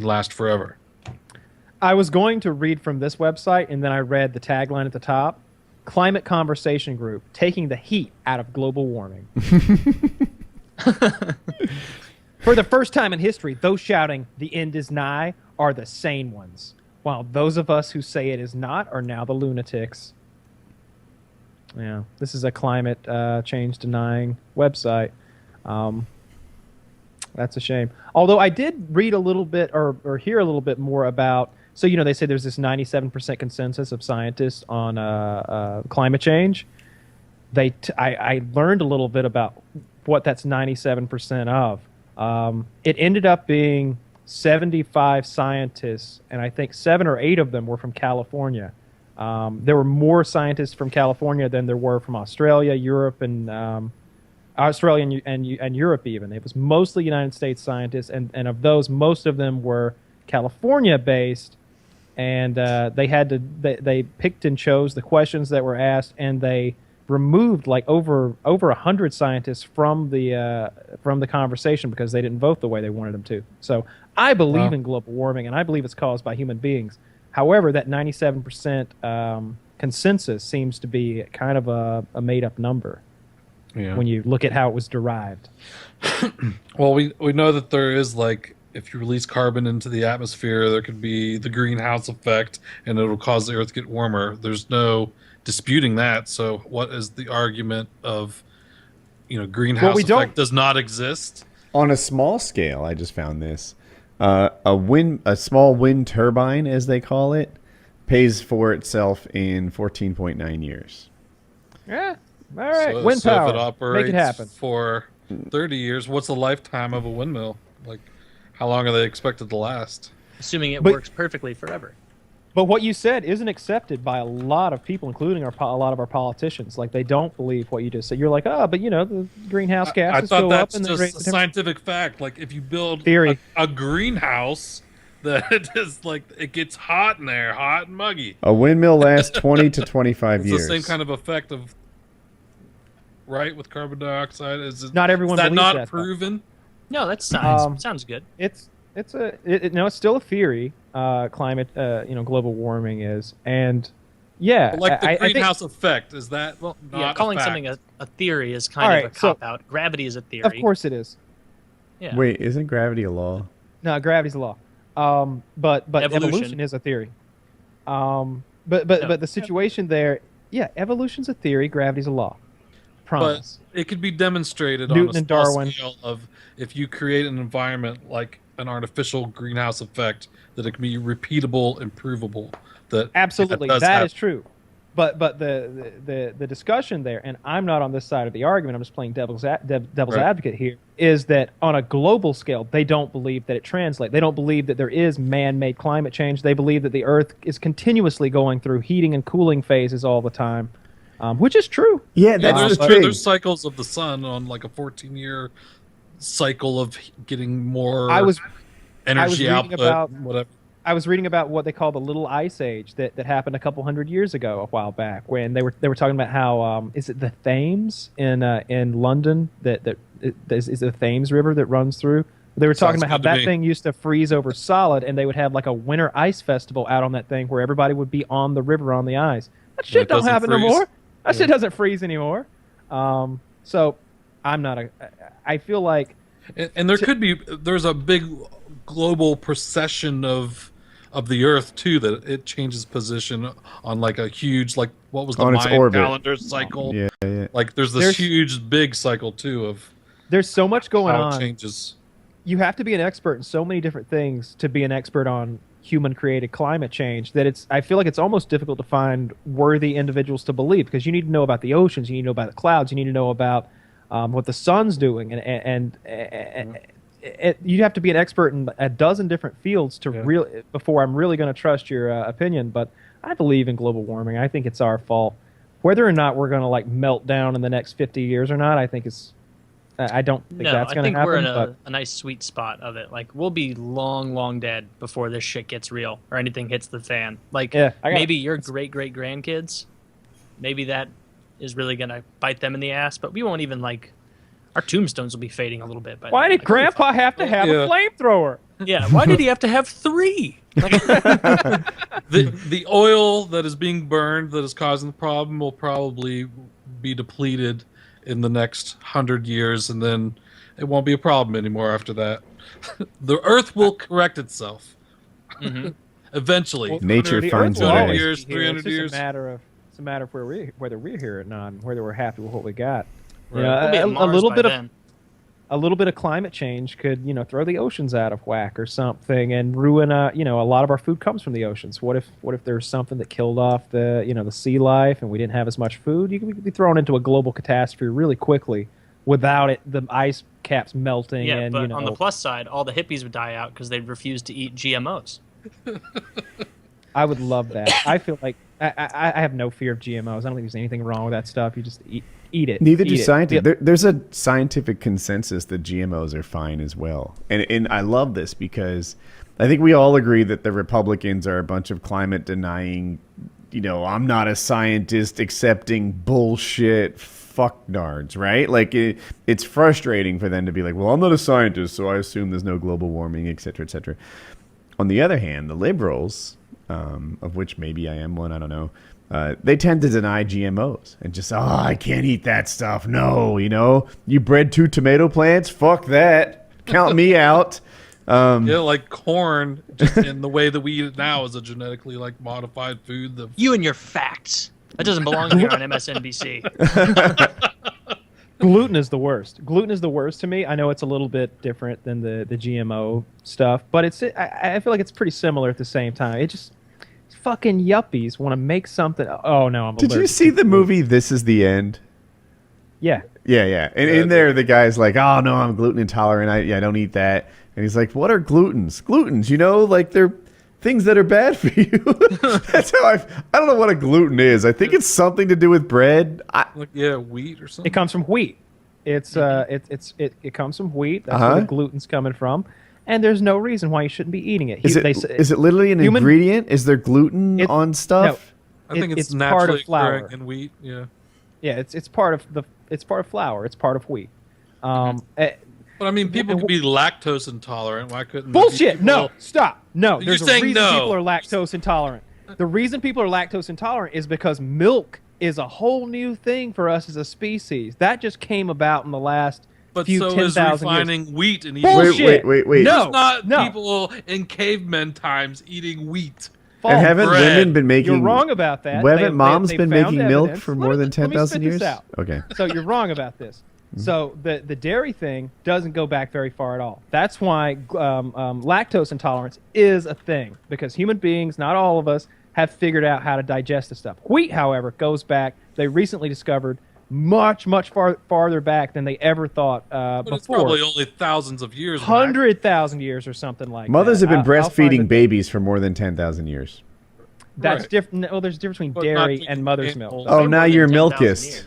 can last forever. I was going to read from this website, and then I read the tagline at the top. Climate Conversation Group, taking the heat out of global warming. For the first time in history, those shouting, the end is nigh, are the sane ones, while those of us who say it is not are now the lunatics. Yeah, this is a climate change denying website. That's a shame. Although I did read a little bit or hear a little bit more about, so, you know, they say there's this 97% consensus of scientists on climate change. I learned a little bit about what that's 97% of. It ended up being 75 scientists, and I think 7 or 8 of them were from California. There were more scientists from California than there were from Australia, Europe, and Australia and Europe even. It was mostly United States scientists, and of those, most of them were California-based, and they picked and chose the questions that were asked, and they removed like over 100 scientists from the conversation because they didn't vote the way they wanted them to. So I believe in global warming, and I believe it's caused by human beings. However, that 97% consensus seems to be kind of a made-up number when you look at how it was derived. Well, we know that there is, like, if you release carbon into the atmosphere, there could be the greenhouse effect, and it'll cause the Earth to get warmer. There's no disputing that. So what is the argument of, greenhouse effect does not exist? On a small scale, I just found this. A small wind turbine, as they call it, pays for itself in 14.9 years. Yeah. All right. So, wind power. If it operates make it happen. for 30 years, what's the lifetime of a windmill? Like, how long are they expected to last? Assuming it works perfectly forever. But what you said isn't accepted by a lot of people, including a lot of our politicians. Like, they don't believe what you just said. You're like, but the greenhouse gases go up. I thought that's just a scientific fact. Like, if you build a greenhouse, that it is like it gets hot in there, hot and muggy. A windmill lasts 20 to 25 years. It's the same kind of effect of, right, with carbon dioxide. Is it, not everyone is that believes not proven? No, that's science. Sounds good. It's still a theory. Climate, global warming is, and but like the greenhouse effect, is that not calling a fact? something a theory is kind of a cop out. Gravity is a theory. Of course it is. Yeah. Wait, isn't gravity a law? No, gravity's a law. But evolution is a theory. But the situation there, evolution's a theory, gravity's a law. Promise. But it could be demonstrated Newton on a small and Darwin. scale of if you create an environment like an artificial greenhouse effect, that it can be repeatable and provable. That absolutely that is true. But the discussion there, and I'm not on this side of the argument, I'm just playing devil's advocate here, is that on a global scale, they don't believe that it translates. They don't believe that there is man-made climate change. They believe that the Earth is continuously going through heating and cooling phases all the time, which is true. Yeah, that's the thing. There's cycles of the sun on like a 14-year cycle of getting more energy output, whatever. I was reading about what they call the Little Ice Age that happened a couple hundred years ago, a while back, when they were talking about how is it the Thames in London that is the Thames River that runs through. They were talking about how that thing used to freeze over solid, and they would have like a winter ice festival out on that thing where everybody would be on the river on the ice. That shit don't happen no more. That shit doesn't freeze anymore. So I'm not I feel like, and there's a big global precession of the Earth too, that it changes position on like a huge, like what was the Mayan calendar cycle? Yeah. Like there's huge big cycle too of. There's so much going on. It changes. You have to be an expert in so many different things to be an expert on human-created climate change that I feel like it's almost difficult to find worthy individuals to believe, because you need to know about the oceans, you need to know about the clouds, you need to know about what the sun's doing, and you have to be an expert in a dozen different fields to before I'm really going to trust your opinion. But I believe in global warming. I think it's our fault. Whether or not we're going to like melt down in the next 50 years or not, I think it's. I don't think that's going to happen. I think we're in a nice sweet spot of it. Like, we'll be long, long dead before this shit gets real or anything hits the fan. Like, maybe your great-great-grandkids, maybe that is really going to bite them in the ass, but we won't even, like, our tombstones will be fading a little bit. Why did Grandpa have to have a flamethrower? Yeah, why did he have to have 3? Like, The oil that is being burned that is causing the problem will probably be depleted in the next 100 years, and then it won't be a problem anymore after that. The Earth will correct itself. Eventually. Well, Nature the finds Earth will a way. always Years, be here. 300 It's just years. a matter of whether we're here or not, and whether we're happy with what we got. Right. You know, we'll be at a Mars little by bit then. of a little bit of climate change could, throw the oceans out of whack or something and ruin a lot of our food comes from the oceans. What if there's something that killed off the sea life and we didn't have as much food? We could be thrown into a global catastrophe really quickly without the ice caps melting. Yeah, and but on the plus side, all the hippies would die out because they'd refuse to eat GMOs. I would love that. I feel like I have no fear of GMOs. I don't think there's anything wrong with that stuff. You just eat it. Neither do Eat it. scientists. Yep. There's a scientific consensus that GMOs are fine as well. And I love this because I think we all agree that the Republicans are a bunch of climate denying, I'm not a scientist accepting bullshit fucknards, right? Like it's frustrating for them to be like, well, I'm not a scientist, so I assume there's no global warming, et cetera, et cetera. On the other hand, the liberals, of which maybe I am one, I don't know, they tend to deny GMOs and just, I can't eat that stuff. No, you bred 2 tomato plants? Fuck that. Count me out. Yeah, like corn, just in the way that we eat it now is a genetically modified food. You and your facts. That doesn't belong here on MSNBC. Gluten is the worst. Gluten is the worst to me. I know it's a little bit different than the GMO stuff, but I feel like it's pretty similar at the same time. It just fucking yuppies want to make something. Oh no, I'm allergic. Did you see the movie This Is the End? Yeah. Yeah. And in there, the guy's like, oh no, I'm gluten intolerant. I don't eat that. And he's like, what are glutens? Glutens, they're things that are bad for you. That's how I don't know what a gluten is. I think it's something to do with bread. Wheat or something. It comes from wheat. It comes from wheat. That's where the gluten's coming from. And there's no reason why you shouldn't be eating it. Is it literally an ingredient? Is there gluten on stuff? No, I think it's part naturally of flour. occurring in wheat. Yeah. Yeah, it's part of flour. It's part of wheat. But I mean, people could be lactose intolerant. Why couldn't Bullshit! people... No, stop. No, You're there's a saying reason no. people are lactose intolerant. The reason people are lactose intolerant is because milk is a whole new thing for us as a species. That just came about in the last few 10,000 years. But so is refining wheat and eating Bullshit! Wait. There's not No. people in cavemen times eating wheat. False. And haven't bread. women been making... You're wrong about that. Haven't moms they been found making milk evidence. for more than Let me 10,000 spit years? this out. Okay. So you're wrong about this. So the dairy thing doesn't go back very far at all. That's why lactose intolerance is a thing, because human beings, not all of us, have figured out how to digest this stuff. Wheat, however, goes back. They recently discovered much farther back than they ever thought But before. it's probably only thousands of years back. 100,000 years or something like Mothers that. have been I'll find breastfeeding it. babies for more than 10,000 years. That's Right. different. Well, there's a difference between But dairy not and mother's drinking milk. animals. Oh, Way now more than you're 10,000 milkist. years.